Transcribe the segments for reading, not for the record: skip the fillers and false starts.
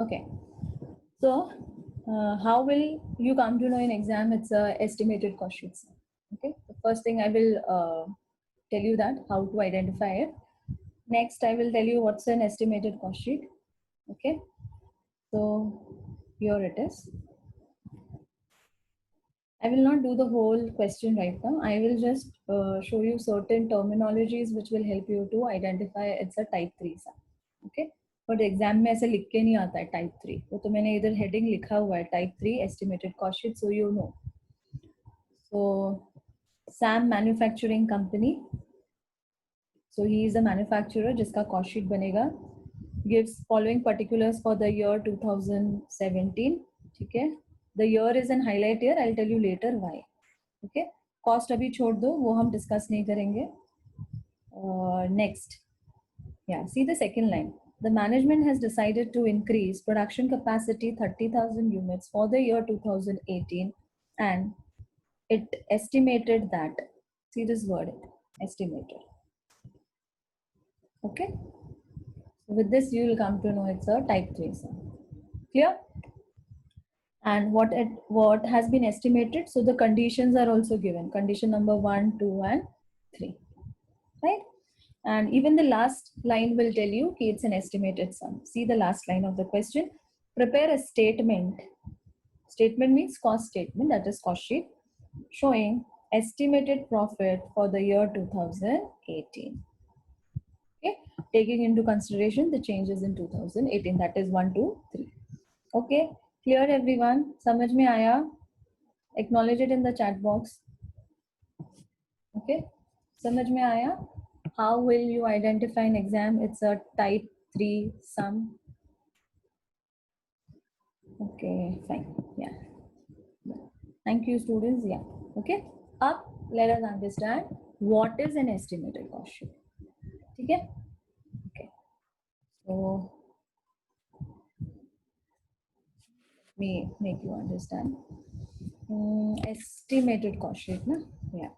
Okay. So, how will you come to know in exam? It's a estimated cost sheet. Okay. The first thing I will tell you that how to identify it. Next, I will tell you what's an estimated cost sheet. Okay. So here it is. I will not do the whole question right now. I will just show you certain terminologies which will help you to identify it's a type 3 sum. Okay. But exam में ऐसे लिख के नहीं आता है type 3, वो तो मैंने इधर हेडिंग लिखा हुआ है type 3 estimated cost sheet, so you know. So Sam Manufacturing Company, so he is a manufacturer जिसका cost sheet बनेगा, gives following particulars for the year 2017. ठीक है, the year is in highlight here, I'll tell you later why. Okay, cost अभी छोड़ दो, वो हम discuss नहीं करेंगे. Next, yeah, see the second line. The management has decided to increase production capacity 30,000 units for the year 2018, and it estimated that, see this word, estimated. Okay, so with this you will come to know it's a type 3 sum. Clear? And what has been estimated, so the conditions are also given, condition number 1, 2 and 3, right? And even the last line will tell you it's an estimated sum. See the last line of the question. Prepare a statement. Statement means cost statement, that is cost sheet, showing estimated profit for the year 2018. Okay, taking into consideration the changes in 2018, that is 1, 2, 3. Okay, clear everyone? समझ में आया? Acknowledge it in the chat box. Okay, समझ में आया? How will you identify an exam? It's a type 3 sum. Okay, fine. Yeah. Thank you, students. Yeah. Okay. Up, let us understand what is an estimated cost sheet. Okay. Okay. So, let me make you understand. Estimated cost sheet, na? Yeah.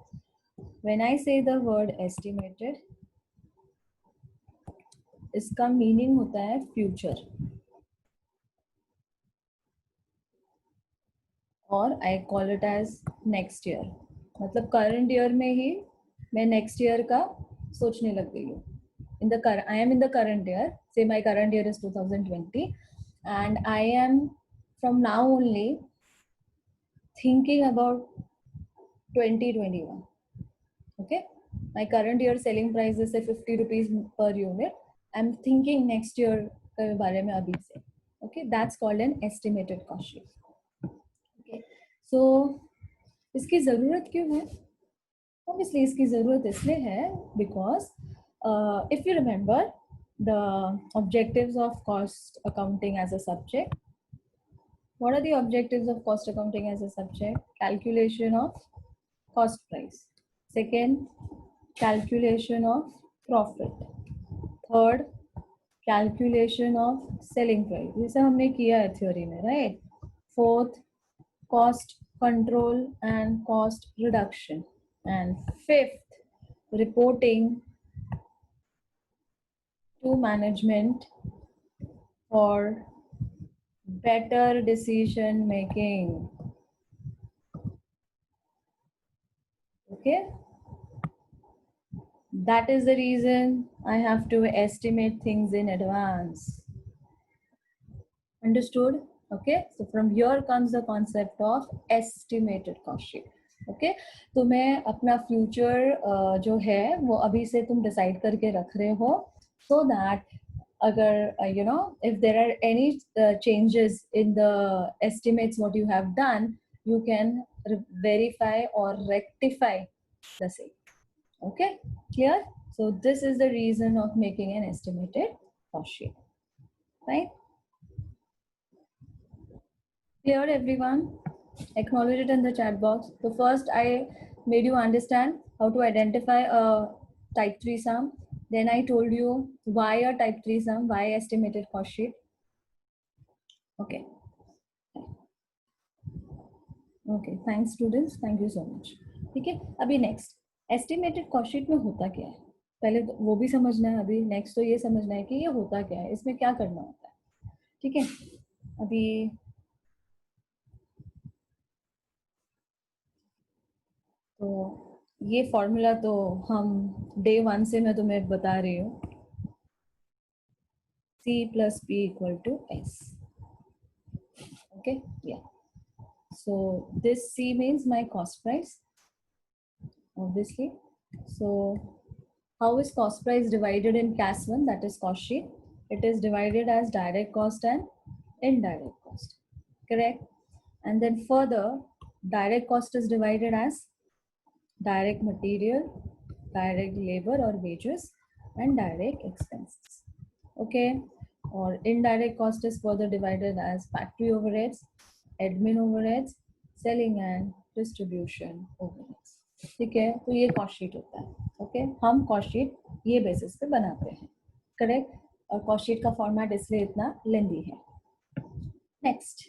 When I say the word estimated, इसका meaning होता है future, और I call it as next year. मतलब current year में ही मैं next year का सोचने लग गई हूँ. In the current, I am in the current year. Say my current year is 2020, and I am from now only thinking about 2021. Okay, my current year selling price is say 50 rupees per unit. I'm thinking next year के बारे में अभी से. Okay, that's called an estimated cost sheet. Okay, so इसकी ज़रूरत क्यों है? Obviously इसकी ज़रूरत इसलिए है because if you remember the objectives of cost accounting as a subject, what are the objectives of cost accounting as a subject? Calculation of cost price. Second, calculation of profit. Third, calculation of selling price. जैसे हमने किया है theory में, right? Fourth, cost control and cost reduction. And fifth, reporting to management for better decision making. Okay, that is the reason I have to estimate things in advance. Understood? Okay, so from here comes the concept of estimated cost sheet. Okay, तो मैं अपना future जो है वो अभी से तुम decide करके रख रहे हो, so that अगर you know if there are any changes in the estimates what you have done, you can verify or rectify the same. Okay, clear? So this is the reason of making an estimated cost sheet, right? Clear everyone? Acknowledge it in the chat box. So first I made you understand how to identify a type 3 sum. Then I told you why a type 3 sum, why estimated cost sheet. Okay. Okay, thanks students. Thank you so much. ठीक है, अभी next estimated cost sheet में होता क्या है? पहले वो भी समझना है. अभी next तो ये समझना है कि ये होता क्या है, इसमें क्या करना होता है. ठीक है, अभी तो ये फॉर्मूला तो हम डे 1 से मैं तुम्हें बता रही हूँ, C plus P equal to S. Okay, yeah. So this C means my cost price, obviously. So how is cost price divided in CAS 1, that is cost sheet? It is divided as direct cost and indirect cost, correct? And then further, direct cost is divided as direct material, direct labor or wages, and direct expenses. Okay, or indirect cost is further divided as factory overheads, admin overheads, selling and distribution overheads. ठीक है, तो ये cost sheet होता है. Okay, हम cost sheet ये basis पे बनाते हैं, करेक्ट? और कॉस्ट शीट का फॉर्मेट इसलिए इतना लेंदी है. नेक्स्ट,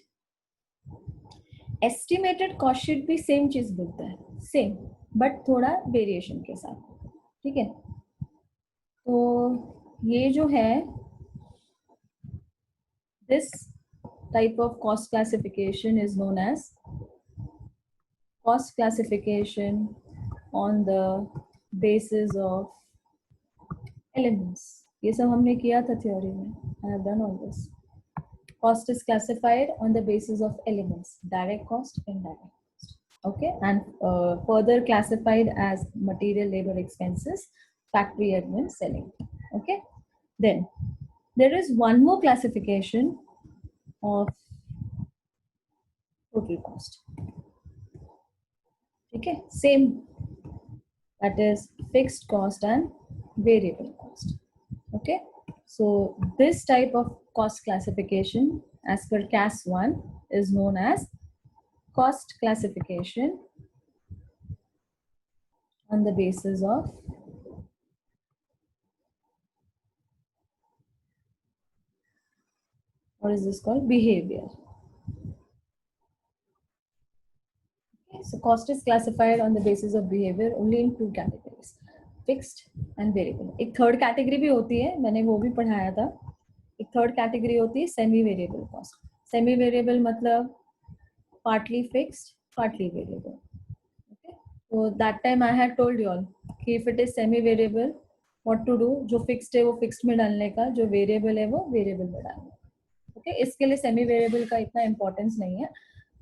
एस्टिमेटेड कॉस्ट शीट भी सेम चीज बोलता है, सेम बट थोड़ा वेरिएशन के साथ. ठीक है, तो ये जो है, this type of cost classification is known as cost classification on the basis of elements. ये सब हमने किया था थ्योरी में. I have done all this. Cost is classified on the basis of elements: direct cost, indirect cost. Okay, and further classified as material, labor, expenses, factory admin, selling. Okay, then there is one more classification of total cost. Okay, same, that is fixed cost and variable cost. Okay, so this type of cost classification as per CAS 1 is known as cost classification on the basis of what is this called? Behavior. Okay, so cost is classified on the basis of behavior only in two categories: fixed and variable. एक third category भी होती है, मैंने वो भी पढ़ाया था. एक थर्ड कैटेगरी होती है semi variable cost. Semi variable मतलब partly fixed, partly variable. Okay, so that time I had told you all कि if it is semi variable, what to do? जो fixed है वो fixed में डालने का, जो variable है वो variable में डालने का. Okay, इसके लिए semi variable का इतना importance नहीं है,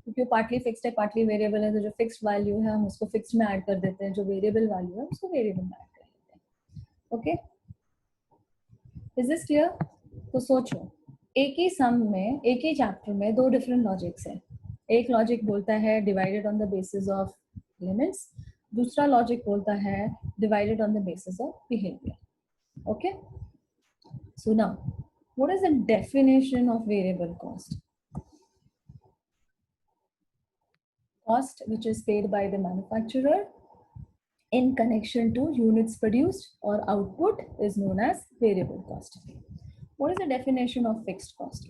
क्योंकि partly fixed है partly variable है, तो जो fixed value है हम उसको fixed में add कर देते हैं, जो variable value है उसको variable में add कर देते हैं. Okay, is this clear? तो सोचो, एक ही सम में, एक ही चैप्टर में दो डिफरेंट लॉजिक्स हैं. एक लॉजिक बोलता है divided on the basis of limits, दूसरा लॉजिक बोलता है divided on the basis of behaviour. Okay, so now what is the definition of variable cost? Cost which is paid by the manufacturer in connection to units produced or output is known as variable cost. What is the definition of fixed cost?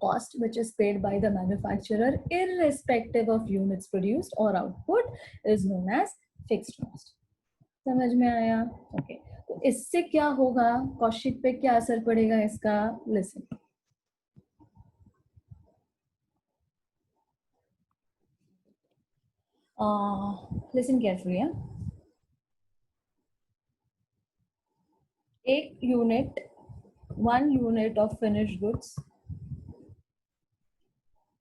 Cost which is paid by the manufacturer irrespective of units produced or output is known as fixed cost. समझ में आया? Okay, तो इससे क्या होगा, cost sheet पे क्या असर पड़ेगा इसका? Listen, listen carefully. एक unit, 1 unit of finished goods,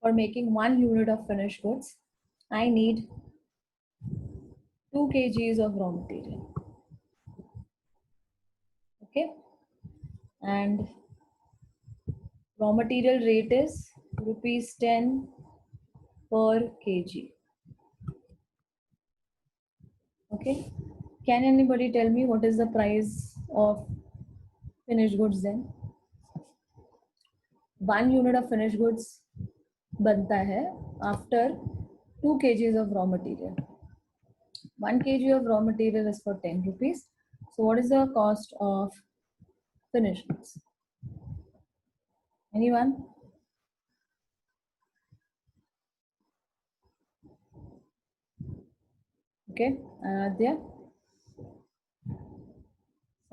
for making 1 unit of finished goods I need 2 kgs of raw material. Okay, and raw material rate is rupees 10 per kg. Okay, can anybody tell me what is the price of finished goods then? 1 unit of finished goods बनता है after 2 kgs of raw material. 1 kg of raw material is for 10 rupees. So what is the cost of finished goods? Anyone? Okay, Adya,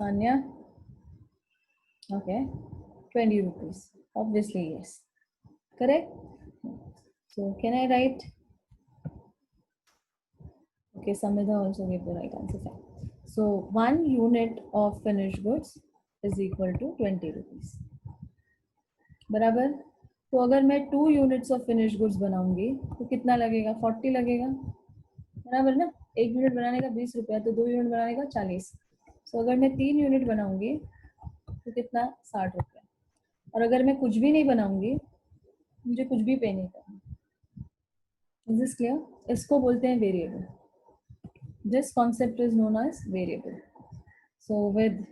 Sanya. Okay, 20 rupees. Obviously yes, correct. So can I write? Okay, Samida also gave the right answer. Fine. So 1 unit of finished goods is equal to 20 rupees. बराबर. तो अगर मैं 2 units of finish goods बनाऊंगी तो कितना लगेगा? 40 लगेगा, बराबर ना. 1 यूनिट बनाने का 20 रुपया, तो 2 यूनिट बनाने का 40. सो अगर मैं 3 यूनिट बनाऊंगी तो कितना? 60 रुपया. और अगर मैं कुछ भी नहीं बनाऊंगी, मुझे कुछ भी पे नहीं करना. Is this clear? इसको बोलते हैं variable. This concept is known as variable. So with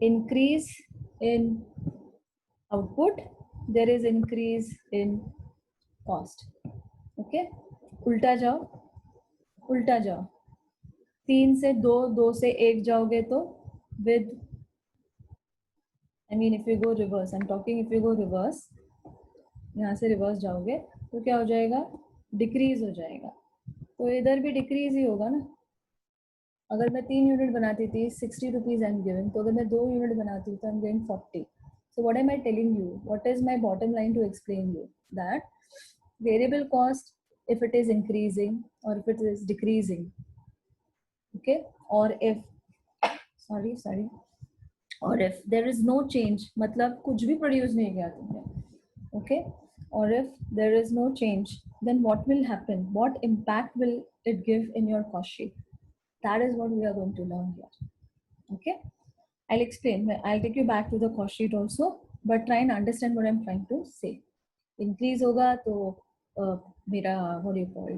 increase in output there is increase in cost. okay, उल्टा जाओ, उल्टा जाओ. 3 से 2, 2 से 1 जाओगे तो with I mean if you go reverse, I'm talking if you go reverse, यहाँ से रिवर्स जाओगे तो क्या हो जाएगा? डिक्रीज हो जाएगा. तो इधर भी डिक्रीज ही होगा ना. अगर मैं 3 यूनिट बनाती थी 60 रुपीज आई एम गिविंग, तो अगर मैं 2 यूनिट बनाती हूँ तो I am giving 40. So what am I telling you? What is my bottom line to explain you? That variable cost, if it is increasing or if it is decreasing, okay, or if sorry, or if there is no change, मतलब कुछ भी produce नहीं किया तुमने, okay, or if there is no change, then what will happen? What impact will it give in your cost sheet? That is what we are going to learn here. Okay, I'll explain. I'll take you back to the cost sheet also, but try and understand what I'm trying to say. Increase होगा तो मेरा what do you call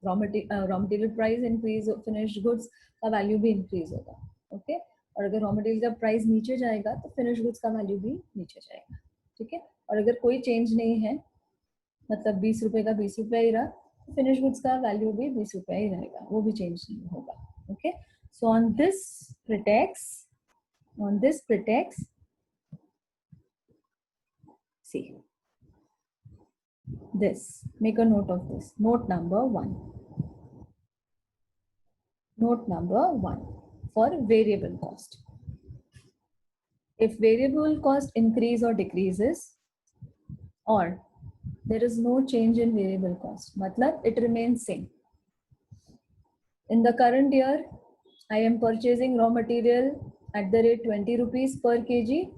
raw material price increase, finished goods का value भी increase होगा. Okay, और अगर raw material का price नीचे जाएगा तो finished goods का value भी नीचे जाएगा. ठीक है, और अगर कोई change नहीं है, मतलब 20 रुपए का 20 रुपया ही रहा, फिनिश गुड्स का वैल्यू भी 20 रुपया ही रहेगा, वो भी चेंज नहीं होगा. Okay, so on this pretext see this, make a note of this. Note number 1 for variable cost. If variable cost increase or decreases, or there is no change in variable cost, matlab it remains same. In the current year, I am purchasing raw material at the rate 20 rupees per kg.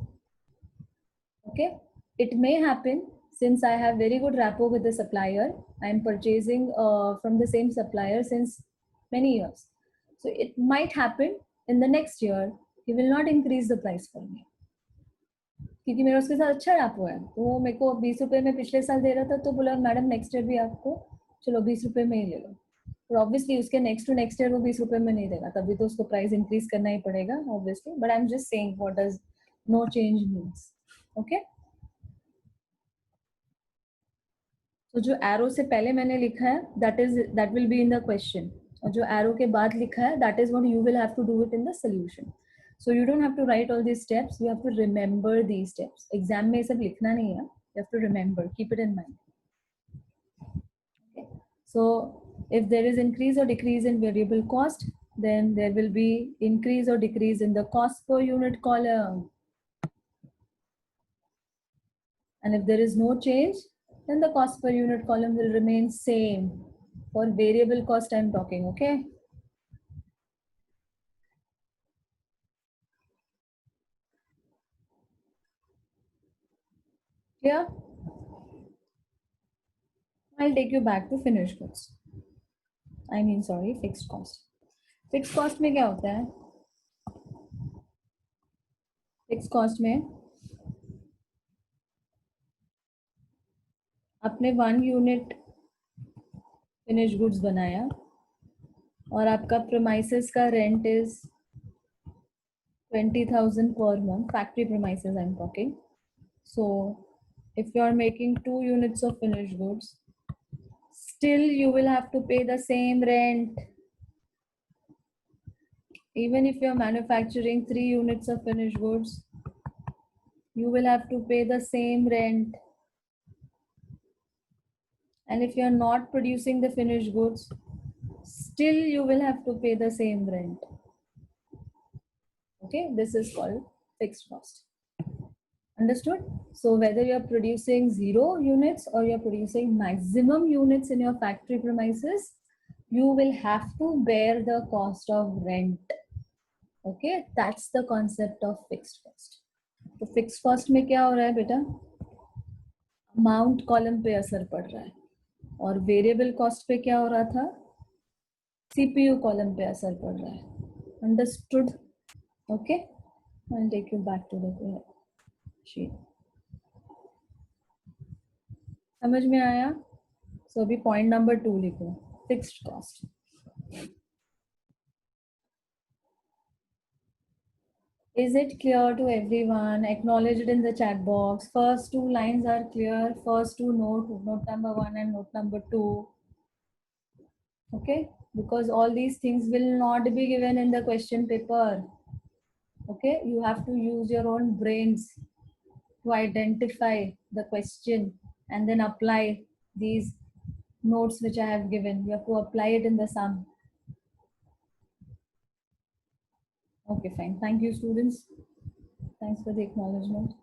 Okay, it may happen, since I have very good rapport with the supplier, I am purchasing from the same supplier since many years. So it might happen in the next year, he will not increase the price for me. क्योंकि मेरा उसके साथ अच्छा rapport है, तो वो मेरे को 20 रुपए में पिछले साल दे रहा था, तो बोला मैडम नेक्स्ट ईयर भी आपको चलो 20 रुपए में ही ले लो. तो ऑब्वियसली उसके नेक्स्ट टू नेक्स्ट ईयर वो 20 रुपए में नहीं देगा, तभी तो उसको प्राइस इंक्रीज करना ही पड़ेगा obviously. But I am just saying what does no change means. Okay, तो जो एरो से पहले मैंने लिखा है that will be in the question, और जो एरो के बाद लिखा है that is what you will have to do it in the solution. So you don't have to write all these steps, you have to remember these steps. Exam में ये सब लिखना नहीं है, you have to remember, keep it in mind. So if there is increase or decrease in variable cost, then there will be increase or decrease in the cost per unit column. And if there is no change, then the cost per unit column will remain same. For variable cost I'm talking, okay? Clear? I'll take you back to finished goods. I mean, sorry, fixed cost. Fixed cost में क्या होता है? Fixed cost में आपने 1 unit finish goods बनाया और आपका premises का rent is 20,000 per month, factory premises I'm talking. So if you are making 2 units of finished goods, still you will have to pay the same rent. Even if you are manufacturing 3 units of finished goods, you will have to pay the same rent. And if you are not producing the finished goods, still you will have to pay the same rent. Okay, this is called fixed cost. Understood? So whether you're producing 0 units or you're producing maximum units in your factory premises, you will have to bear the cost of rent. Okay, that's the concept of fixed cost. तो fixed cost में क्या हो रहा है बेटा? Amount column पे असर पड़ रहा है और variable cost पे क्या हो रहा था? CPU column पे असर पड़ रहा है. Understood? Okay, I'll take you back to the sheet. समझ में आया? So अभी point number 2 लिखो, fixed cost. Is it clear to everyone? Acknowledge it in the chat box. First 2 lines are clear. First 2 note number 1 and note number 2. Okay, because all these things will not be given in the question paper. Okay, you have to use your own brains to identify the question and then apply these notes which I have given. You have to apply it in the sum. Okay, fine. Thank you, students. Thanks for the acknowledgement.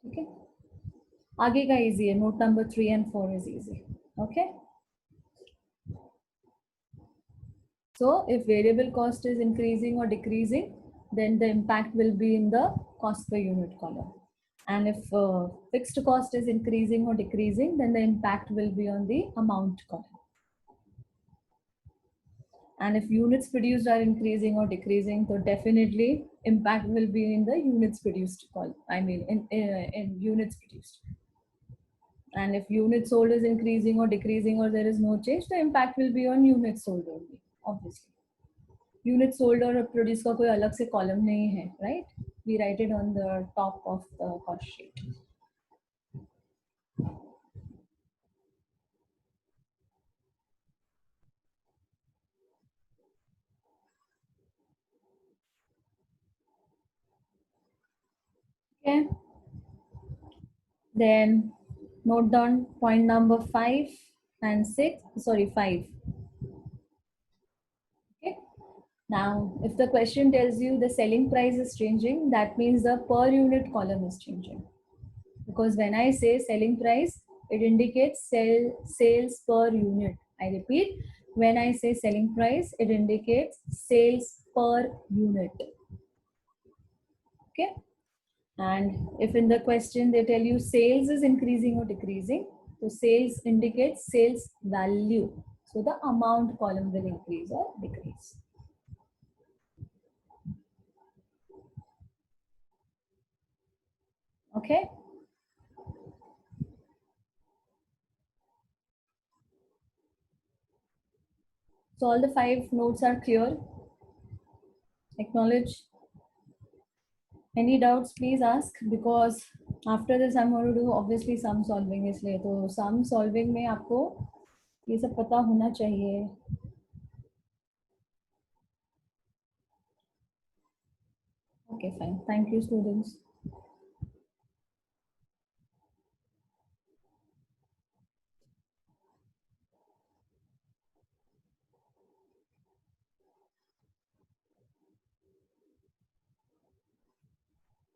Okay. आगे का easy है. Note number 3 and 4 is easy. Okay. So if variable cost is increasing or decreasing, then the impact will be in the cost per unit column. And if fixed cost is increasing or decreasing, then the impact will be on the amount column. And if units produced are increasing or decreasing, so definitely impact will be in the units produced column. I mean, in units produced. And if units sold is increasing or decreasing or there is no change, the impact will be on units sold only, obviously. Units sold और produce का कोई अलग से column नहीं है, right? We write it on the top of the cost sheet. Okay. Then note down point number 5 and 6. Sorry, 5. Okay. Now, if the question tells you the selling price is changing, that means the per unit column is changing. Because when I say selling price, it indicates sales per unit. I repeat, when I say selling price, it indicates sales per unit. Okay. And if in the question they tell you sales is increasing or decreasing, so sales indicates sales value. So the amount column will increase or decrease. Okay. So all the 5 notes are clear. Acknowledge. Any doubts, please ask, because after this I'm going to do obviously sum solving. इसलिए तो sum solving में आपको ये सब पता होना चाहिए. Okay, fine. Thank you, students.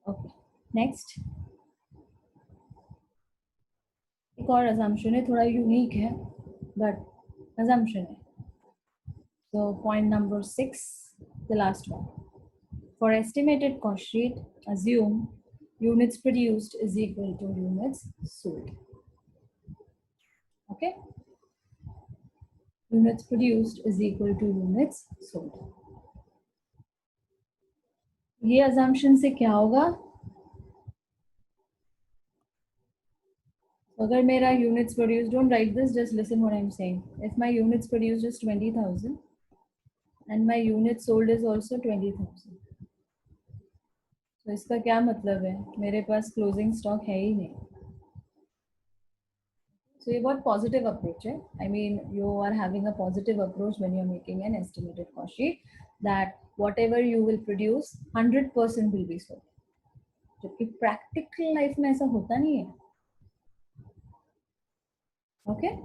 Okay. Next. एक और assumption है, थोड़ा unique है, but assumption है. So point number 6, the last one. For estimated cost sheet, assume units produced is equal to units sold. Okay. Units produced is equal to units sold. ये assumption से क्या होगा? अगर मेरा units produced, don't write this, just listen what I'm saying. If my units produced is 20,000 and my units sold is also 20,000, तो इसका क्या मतलब है? मेरे पास closing stock है ही नहीं. So ये बहुत positive approach है. I mean, you are having a positive approach when you're making an estimated cost sheet, that whatever you will produce, 100% will be sold. जबकि practical life में ऐसा होता नहीं है. Okay?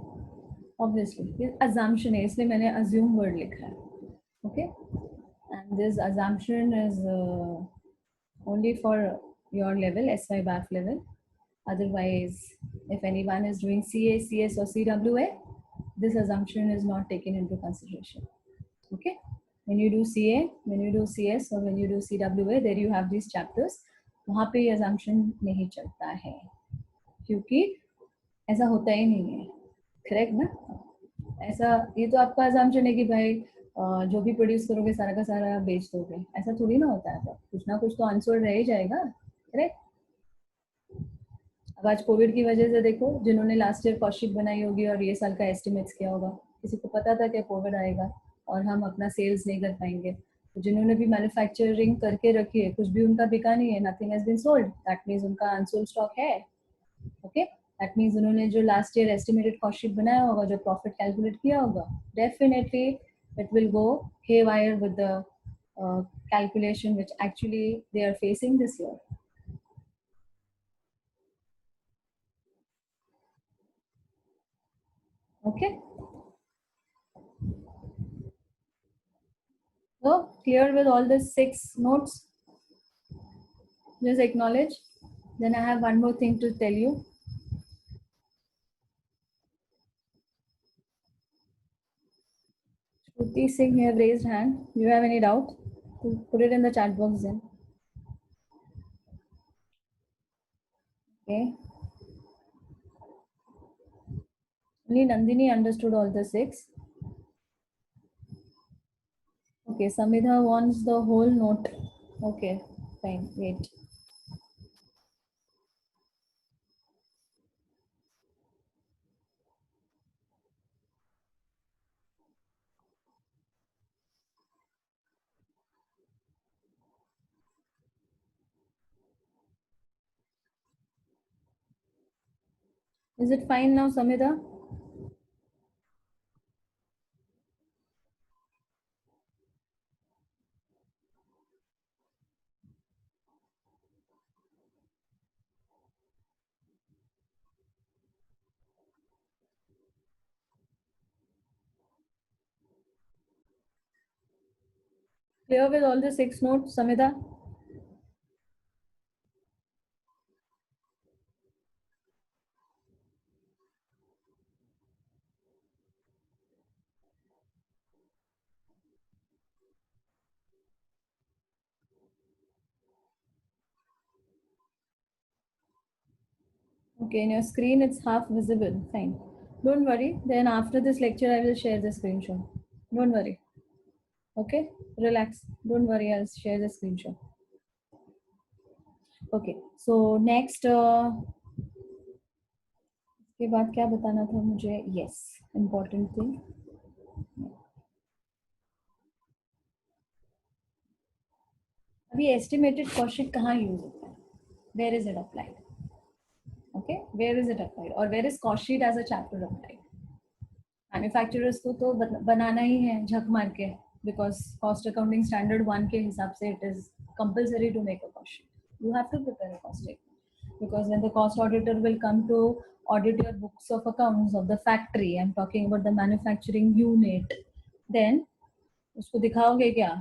Obviously, ये assumption है, इसलिए मैंने assume word लिखा है. Okay? And this assumption is only for your level, SY BAF level. Otherwise, if anyone is doing CA, CS or CWA, this assumption is not taken into consideration. Okay, when you do CA, when you do CS or when you do CWA, there you have these chapters. वहाँ पे ये assumption नहीं चलता है, क्योंकि ऐसा होता ही नहीं है. करेक्ट ना? ऐसा, ये तो आपका assumption है कि भाई जो भी प्रोड्यूस करोगे सारा का सारा बेच दोगे, ऐसा थोड़ी ना होता है. कुछ ना कुछ तो अनसोल्ड रह ही जाएगा. करेक्ट? अब आज कोविड की वजह से देखो, जिन्होंने लास्ट ईयर कॉस्ट शीट बनाई होगी और ये साल का एस्टिमेट्स किया होगा, किसी को पता था कि कोविड आएगा और हम अपना सेल्स नहीं कर पाएंगे. तो जिन्होंने भी मैन्युफैक्चरिंग करके रखी है, कुछ भी उनका बिका नहीं है, nothing has been sold, that means उनका अनसोल्ड स्टॉक है. ओके, दैट मींस उन्होंने जो last year estimated cost sheet बनाया होगा, जो प्रॉफिट कैलकुलेट किया होगा, definitely it will go haywire with the calculation which actually they are facing this year. Okay, so clear with all the 6 notes? Just acknowledge. Then I have one more thing to tell you. Shruti Singh, you have raised hand. Do you have any doubt? Put it in the chat box then. Okay. Only Nandini understood all the 6. Okay, Samidha wants the whole note. Okay, fine. Wait. Is it fine now, Samidha? Clear with all the 6 notes, Samidha? Okay, in your screen it's half visible. Fine. Don't worry. Then after this lecture, I will share the screenshot. Don't worry. Okay, relax. Don't worry. I'll share the screenshot. Okay. So next, के बाद क्या बताना था मुझे? Yes, important thing. अभी estimated cost sheet कहाँ use होता है? Where is it applied? Okay, where is it applied? और where is cost sheet as a chapter applied? Manufacturers को तो बनाना ही है झक मार के, बिकॉज कॉस्ट अकाउंटिंग स्टैंडर्ड 1 के हिसाब से it is compulsory to make a cost sheet. You have to prepare a cost statement, because when the cost auditor will come to audit your books of accounts of the factory, I am talking about the manufacturing unit, then उसको दिखाओगे क्या?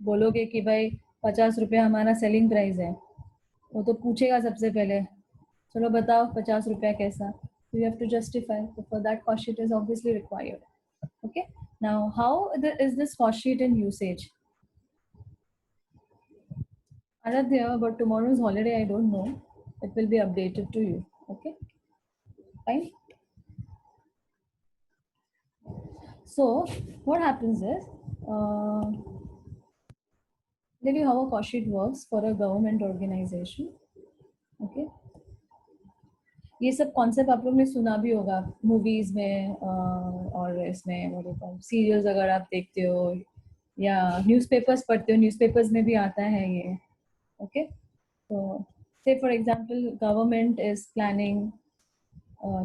बोलोगे कि भाई 50 रुपये हमारा selling price है, वो तो पूछेगा सबसे पहले, चलो बताओ 50 रुपया कैसा. You have to justify. So for that, cost sheet is obviously required. Okay. Now, how is this cost sheet in usage? Aradhya, but tomorrow's holiday, I don't know. It will be updated to you. Okay. Fine. So what happens is, tell you how a cost sheet works for a government organization. Okay. ये सब concept आप लोग ने सुना भी होगा movies में, और इसमें सीरियल्स अगर आप देखते हो या न्यूज़पेपर्स पढ़ते हो, न्यूज़पेपर्स में भी आता है ये. ओके, तो say for example government is planning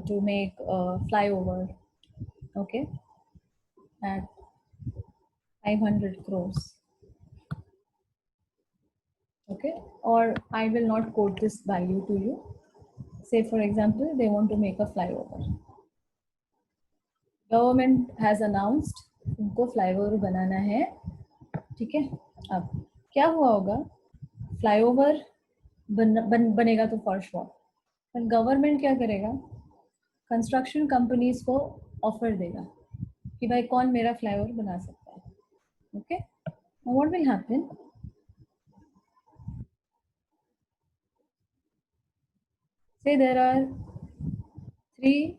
to make flyover, okay, at 500 crores. Okay, or I will not quote this value to you. Say for example they want to make a flyover. Government has announced उनको flyover बनाना है. ठीक है, अब क्या हुआ होगा, flyover बनेगा तो फॉर श्योर, पर गवर्नमेंट क्या करेगा, कंस्ट्रक्शन कंपनीज को ऑफर देगा कि भाई कौन मेरा फ्लाईओवर बना सकता है. Okay, what will happen, say there are three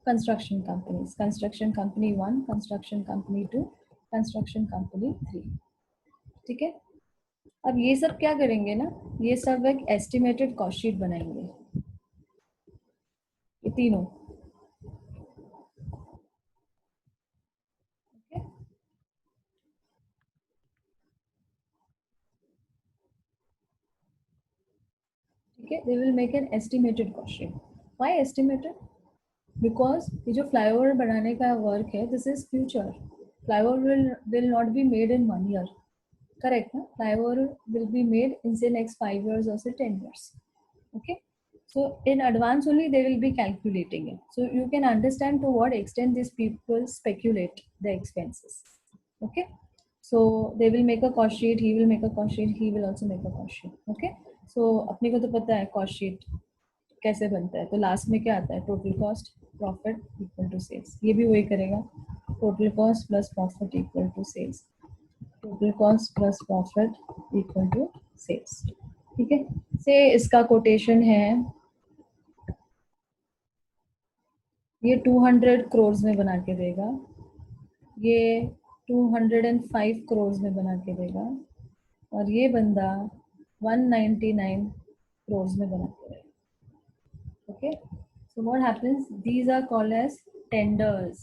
construction companies, construction company 1, construction company 2, construction company 3. ठीक है, अब ये सब क्या करेंगे ना, ये सब एक एस्टिमेटेड कॉस्ट शीट बनाएंगे, ये तीनों. Okay? ठीक है, they will make an estimated cost sheet. Why estimated, because ये जो फ्लाईओवर बनाने का वर्क है, this is future. Flyover will not be made in 1 year. Correct, na? Flyover will be made in say next 5 years or say 10 years. Okay, so in advance only they will be calculating it, so you can understand to what extent these people speculate the expenses. Okay, so they will make a cost sheet, he will make a cost sheet, he will also make a cost sheet. Okay, so अपने को तो पता है cost sheet कैसे बनता है, तो last में क्या आता है, total cost profit equal to sales. ये भी वही करेगा, total cost plus profit equal to sales, total cost plus profit equal to sales. ठीक है, से इसका कोटेशन है, ये 200 करोड़ में बना के देगा, ये 205 करोड़ में बना के देगा, और ये बंदा 199 करोड़ में बना के देगा. Okay, so what happens, these are called as tenders,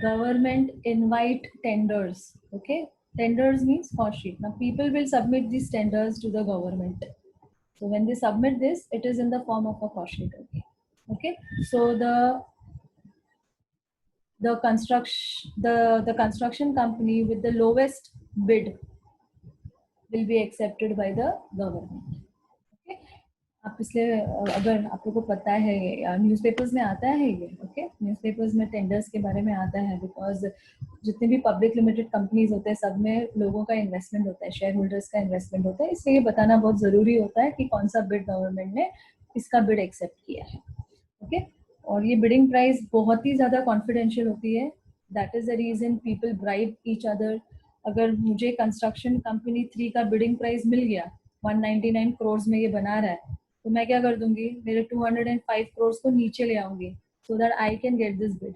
government invite tenders. Okay, tenders means cost sheet. Now people will submit these tenders to the government, so when they submit this, it is in the form of a cost sheet. Okay, okay, so the construction company with the lowest bid will be accepted by the government. Okay, आप इसलिए अगर आप लोगों को पता है, newspapers में आता है ये. ओके, न्यूज़पेपर्स में टेंडर्स के बारे में आता है, बिकॉज जितने भी पब्लिक लिमिटेड कंपनीज होते हैं सब में लोगों का इन्वेस्टमेंट होता है, शेयर होल्डर्स का इन्वेस्टमेंट होता है, इसलिए ये बताना बहुत जरूरी होता है कि कौन सा बिड गवर्नमेंट ने इसका बिड एक्सेप्ट किया है. ओके, और ये बिडिंग प्राइस बहुत ही ज्यादा कॉन्फिडेंशियल होती है, that is the reason people bribe each other. अगर मुझे कंस्ट्रक्शन कंपनी 3 का बिडिंग प्राइस मिल गया, 199 करोड़ में ये बना रहा है, तो मैं क्या कर दूंगी, मेरे 205 करोड़ को नीचे ले आऊंगी, so that I can get this bid.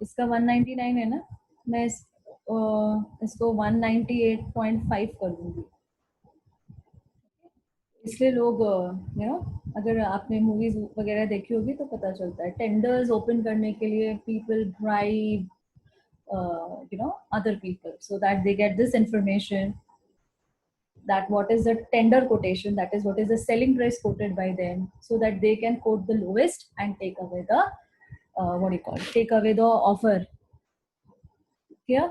इसका 199 है ना, मैं इसको 198.5 कर दूंगी. इसलिए लोग अगर आपने मूवीज वगैरह देखी होगी तो पता चलता है, टेंडर्स ओपन करने के लिए people bribe other people so that they get this information, that what is the tender quotation, that is what is the selling price quoted by them, so that they can quote the lowest and take away the what do you call it? Take away the offer. Clear?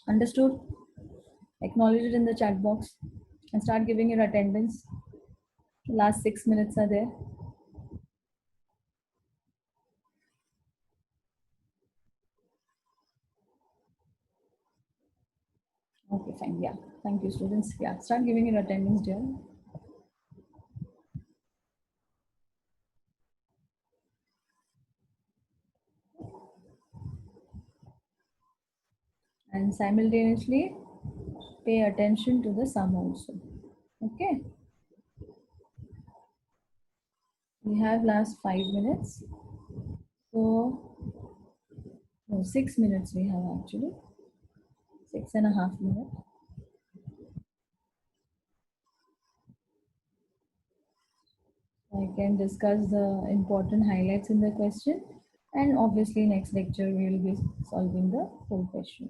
Understood? Acknowledge it in the chat box and start giving your attendance. Last 6 minutes are there. Okay, fine. Yeah. Thank you, students. Yeah. Start giving your attendance, dear. And simultaneously pay attention to the sum also. Okay. We have last 5 minutes. So, no, 6 minutes we have actually. 6.5 minutes. I can discuss the important highlights in the question, and obviously next lecture we will be solving the whole question.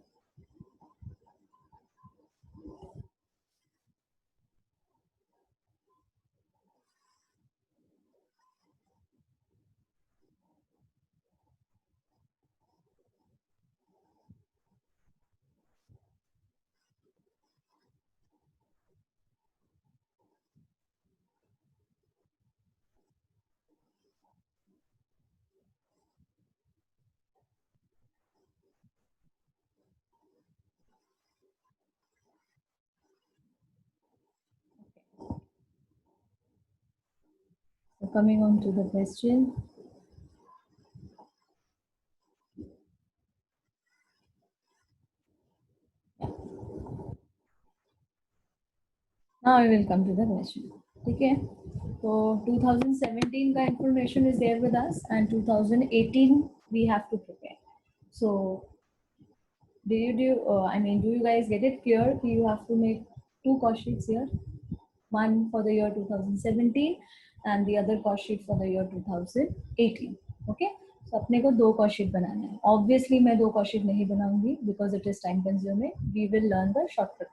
coming on to the question. Now I will come to the question. Okay. So 2017 का information is there with us, and 2018 we have to prepare. So do you guys get it clear? You have to make 2 cost sheets here, one for the year 2017 and the other cost sheet for the year 2018. Okay. So अपने को 2 cost sheet बनाना है. Obviously मैं 2 cost sheet नहीं बनाऊंगी because it is time consuming. We will learn the shortcut.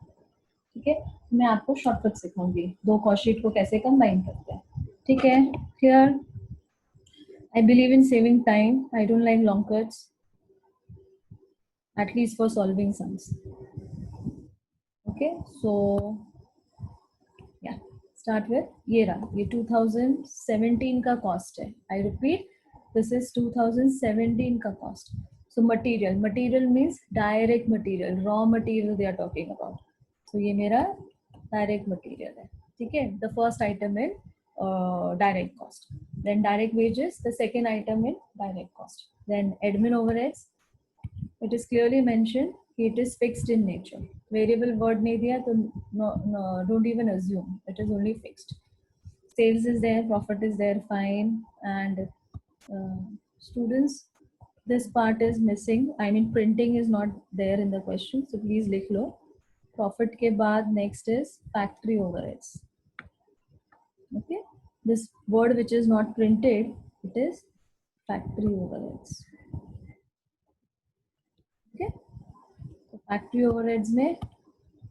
ठीक है, मैं आपको शॉर्टकट सिखाऊंगी 2 cost sheet को कैसे कंबाइन करते हैं. ठीक है, clear? I believe in saving time. I don't like long cuts, at least for solving sums. Okay, so yeah, start with ये रहा, ये 2017 का cost है. I repeat, this is 2017 का cost. So material means direct material, raw material they are talking about. So ये मेरा direct material है. ठीक है, the first item in direct cost. Then direct wages, the second item in direct cost. Then admin overheads, it is clearly mentioned it is fixed in nature. Variable word नहीं दिया तो no, don't even assume, it is only fixed. Sales is there, profit is there, fine. And students, this part is missing. I mean printing is not there in the question, so please लिख लो. Profit के बाद next is factory overheads. Okay, this word which is not printed, it is factory overheads. Okay, so factory overheads में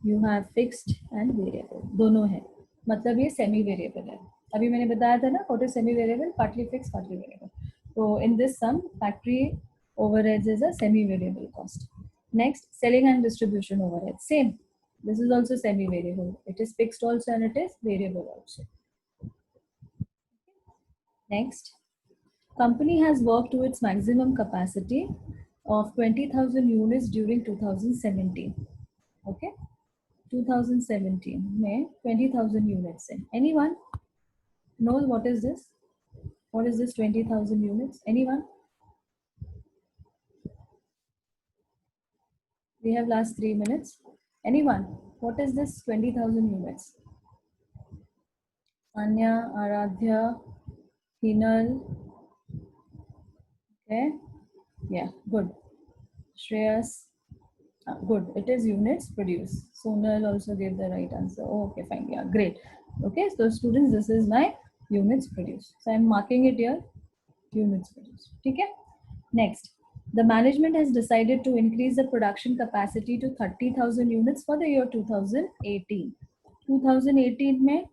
you have fixed and variable, दोनों है. मतलब ये semi variable है. अभी मैंने बताया था ना, what is semi variable, partly fixed, partly variable. So in this sum, factory overheads is a semi variable cost. Next, selling and distribution overheads, same. This is also semi variable. It is fixed also and it is variable also. Next, company has worked to its maximum capacity of 20,000 units during 2017. Okay, 2017 में 20,000 units है. Anyone knows what is this? What is this 20,000 units? Anyone? We have last 3 minutes. Anyone? What is this 20,000 units? Anya, Aradhya, Hinal. Okay. Yeah, good. Shreyas. Good. It is units produced. Sonal also gave the right answer. Oh, okay, fine. Yeah, great. Okay, so students, this is my units produced. So I'm marking it here. Units produced. Okay. Next, the management has decided to increase the production capacity to 30,000 units for the year 2018. 2018 में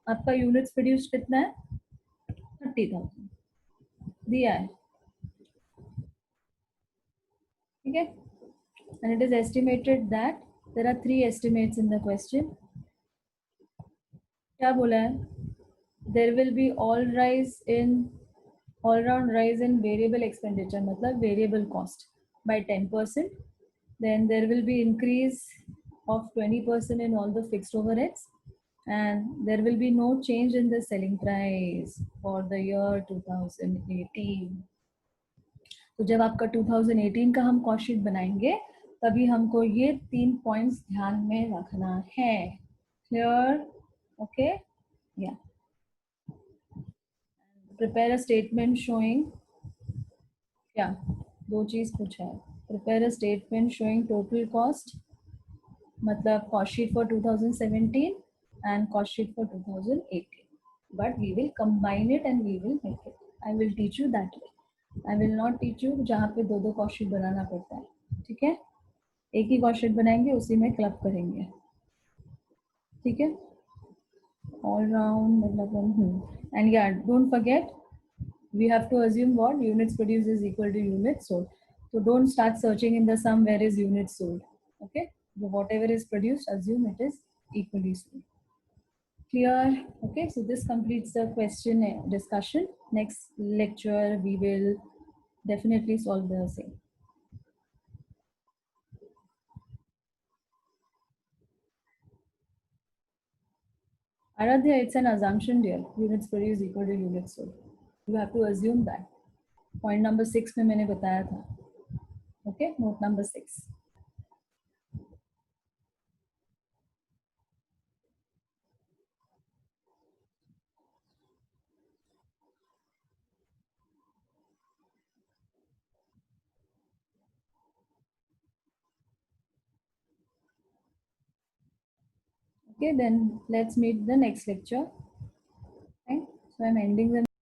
आपका units produced कितना है? 30,000 दिया है. ठीक है. And it is estimated that there are 3 estimates in the question. क्या बोला है? There will be all round rise in variable expenditure, मतलब variable cost by 10%. Then there will be increase of 20% in all the fixed overheads, and there will be no change in the selling price for the year 2018. तो जब आपका 2018 का हम cost sheet बनाएंगे तभी हमको ये 3 पॉइंट्स ध्यान में रखना है. Clear? Okay, yeah. Prepare a statement showing, क्या 2 चीज पूछा है. Prepare a statement showing total cost, मतलब cost sheet for 2017 and cost sheet for 2018, but we will combine it and we will make it. I will teach you that way. I will not teach you जहाँ पे 2 cost sheet बनाना पड़ता है. ठीक है, एक ही cost sheet बनाएंगे, उसी में क्लब करेंगे. ठीक है, all round मतलब and yeah, don't forget we have to assume what units produced is equal to units sold. So don't start searching in the sum where is units sold. Okay, so whatever is produced, assume it is equally sold. Clear? Okay, so this completes the question discussion. Next lecture we will definitely solve the same. Aradhya, it's an assumption, dear. Units produced equal to units sold. You have to assume that. Point number 6 में मैंने बताया था. Okay, note number 6. Okay, then let's meet the next lecture. Okay, so I'm ending the